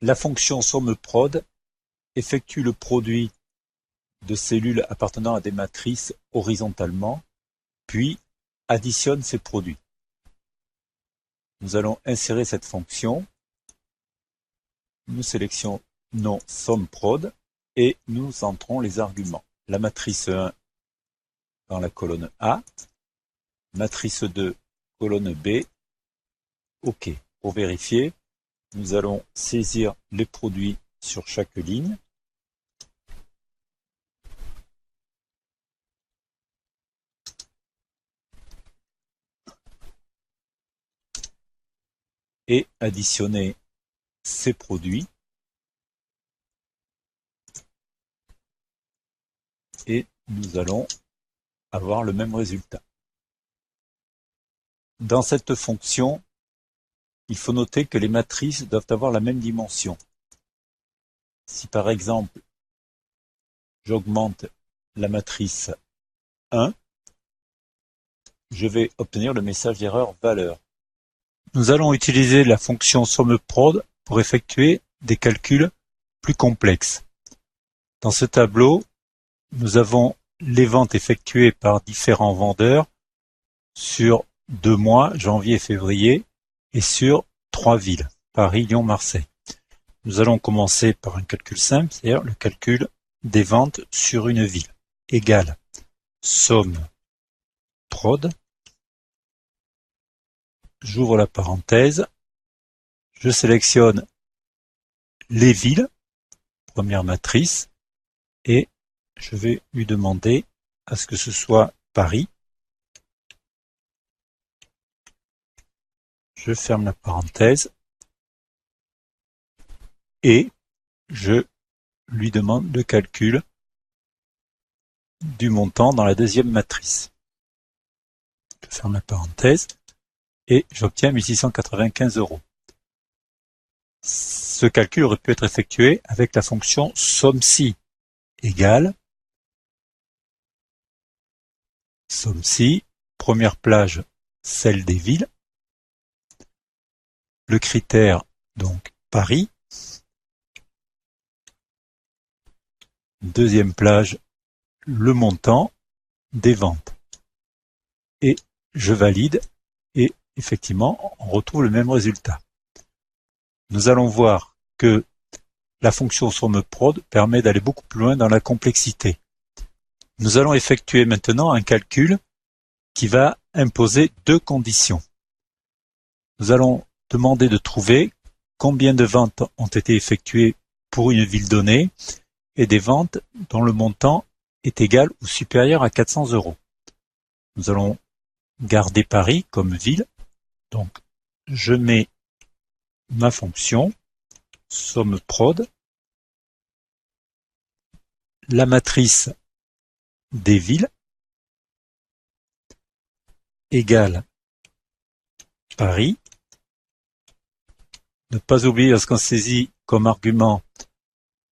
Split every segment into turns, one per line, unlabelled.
La fonction SOMMEPROD effectue le produit de cellules appartenant à des matrices horizontalement, puis additionne ces produits. Nous allons insérer cette fonction. Nous sélectionnons SOMMEPROD et nous entrons les arguments. La matrice 1 dans la colonne A, matrice 2, colonne B, OK. Pour vérifier, nous allons saisir les produits sur chaque ligne. Et additionner ces produits. Et nous allons avoir le même résultat. Dans cette fonction, il faut noter que les matrices doivent avoir la même dimension. Si par exemple, j'augmente la matrice 1, je vais obtenir le message d'erreur valeur. Nous allons utiliser la fonction SOMMEPROD pour effectuer des calculs plus complexes. Dans ce tableau, nous avons les ventes effectuées par différents vendeurs sur 2 mois, janvier et février, et sur 3 villes, Paris, Lyon, Marseille. Nous allons commencer par un calcul simple, c'est-à-dire le calcul des ventes sur une ville, égale SOMMEPROD. J'ouvre la parenthèse, je sélectionne les villes, première matrice, et je vais lui demander à ce que ce soit Paris. Je ferme la parenthèse et je lui demande le calcul du montant dans la deuxième matrice. Je ferme la parenthèse et j'obtiens 1695 €. Ce calcul aurait pu être effectué avec la fonction SOMMESI égale SOMMESI, première plage, celle des villes, le critère donc Paris, deuxième plage, le montant des ventes. Et je valide et effectivement on retrouve le même résultat. Nous allons voir que la fonction SOMMEPROD permet d'aller beaucoup plus loin dans la complexité. Nous allons effectuer maintenant un calcul qui va imposer 2 conditions. Nous allons demander de trouver combien de ventes ont été effectuées pour une ville donnée et des ventes dont le montant est égal ou supérieur à 400 €. Nous allons garder Paris comme ville. Donc, je mets ma fonction SOMMEPROD, la matrice des villes égale Paris. Ne pas oublier, lorsqu'on saisit comme argument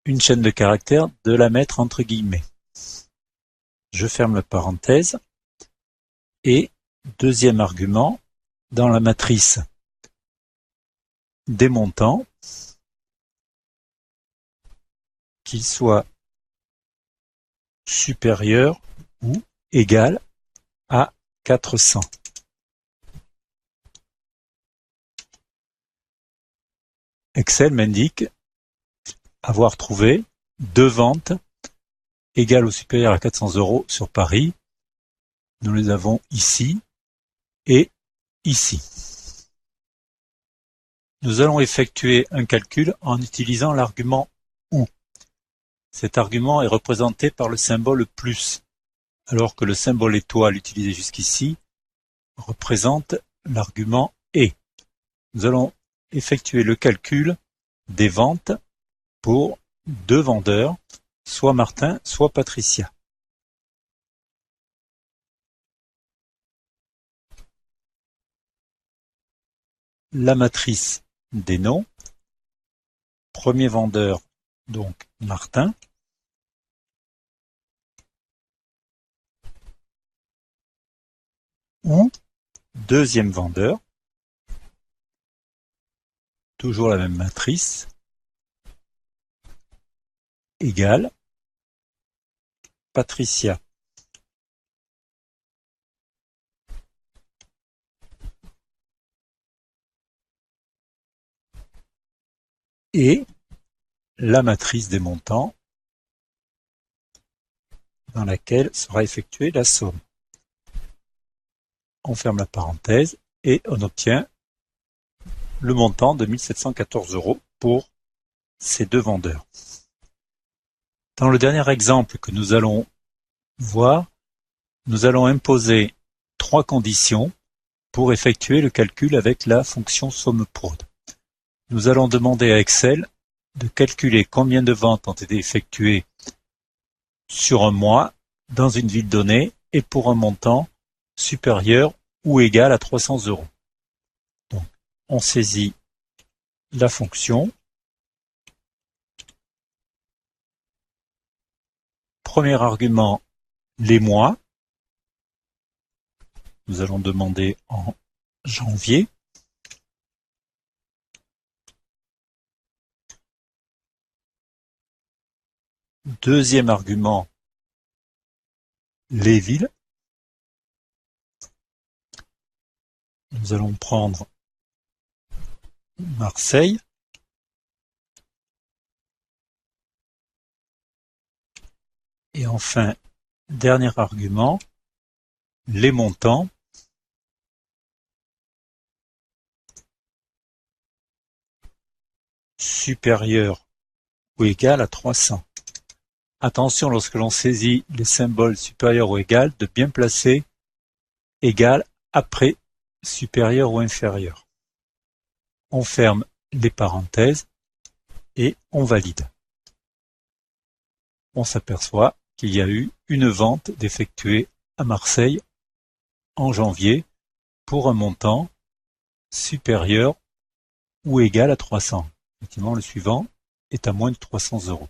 une chaîne de caractères, de la mettre entre guillemets. Je ferme la parenthèse et deuxième argument, dans la matrice des montants, qu'il soit supérieur ou égal à 400. Excel m'indique avoir trouvé 2 ventes égales ou supérieures à 400 € sur Paris. Nous les avons ici et ici. Nous allons effectuer un calcul en utilisant l'argument OU. Cet argument est représenté par le symbole plus, alors que le symbole étoile utilisé jusqu'ici représente l'argument et. Nous allons effectuer le calcul des ventes pour 2 vendeurs, soit Martin, soit Patricia. La matrice des noms, premier vendeur, donc Martin, ou deuxième vendeur, toujours la même matrice, égale Patricia. Et la matrice des montants dans laquelle sera effectuée la somme. On ferme la parenthèse et on obtient le montant de 1 714 € pour ces deux vendeurs. Dans le dernier exemple que nous allons voir, nous allons imposer 3 conditions pour effectuer le calcul avec la fonction SOMMEPROD. Nous allons demander à Excel de calculer combien de ventes ont été effectuées sur un mois dans une ville donnée et pour un montant supérieur ou égal à 300 €. Donc, on saisit la fonction. Premier argument, les mois. Nous allons demander en janvier. Deuxième argument, les villes. Nous allons prendre Marseille. Et enfin, dernier argument, les montants. Supérieur ou égal à 300. Attention, lorsque l'on saisit les symboles supérieur ou égal, de bien placer égal après supérieur ou inférieur. On ferme les parenthèses et on valide. On s'aperçoit qu'il y a eu une vente d'effectuer à Marseille en janvier pour un montant supérieur ou égal à 300. Effectivement, le suivant est à moins de 300 €.